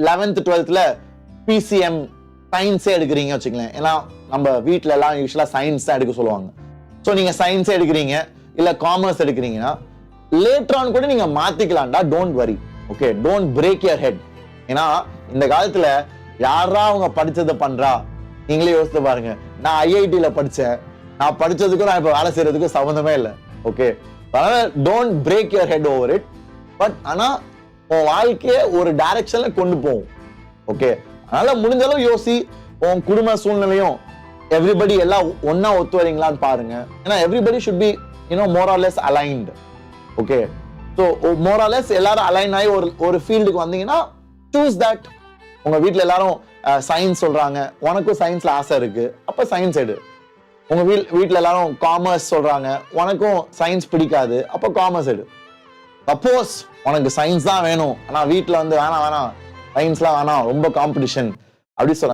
11th 12thல PCM சயின்ஸே எடுக்கிறீங்க வச்சுக்கலாம். ஏன்னா நம்ம வீட்டில எல்லாம் யூஸ்வலா சயின்ஸ் தான் எடுக்க சொல்லுவாங்க. ஸோ நீங்க சயின்ஸே எடுக்கிறீங்க இல்ல காமர்ஸ் எடுக்கிறீங்கன்னா லேட்டர் ஆன் கூட நீங்க மாத்திக்கலாம்டா. Don't worry. Okay, don't break your head. ஏன்னா இந்த காலத்துல யாரா அவங்க படிச்சதை பண்றா, நீங்களே யோசித்து பாருங்க. நான் IITல படிச்சேன், நான் படிச்சதுக்கும் நான் இப்ப வேலை செய்யறதுக்கும் சம்பந்தமே இல்லை. ஓகே, அதனால don't break your head over it. But ஆனா உன் வாழ்க்கைய ஒரு டைரக்ஷன்ல கொண்டு போகும். ஓகே, அதனால முடிஞ்ச அளவு யோசி. உன் குடும்ப சூழ்நிலையும் எவ்ரிபடி எல்லாம் ஒன்னா ஒத்து வரீங்களான்னு பாருங்க. ஏன்னா everybody should be more or less aligned. Okay, so more or less எல்லாரும் அலைன் ஆகி ஒரு ஃபீல்டுக்கு வந்தீங்கன்னா சூஸ் தட். உங்க வீட்டில் எல்லாரும் சயின்ஸ் சொல்றாங்க, உனக்கும் சயின்ஸ்ல ஆசை இருக்கு, அப்ப சயின்ஸ் எடு. உங்க வீட்டில் எல்லாரும் காமர்ஸ் சொல்றாங்க, உனக்கும் சயின்ஸ் பிடிக்காது, அப்ப காமர்ஸ் எடு. சப்போஸ் உனக்கு சயின்ஸ் தான் வேணும், ஆனா வீட்டில் வந்து வேணாம் சயின்ஸ்லாம் வேணாம், ரொம்ப காம்படிஷன் அப்படி சொல்றாங்க.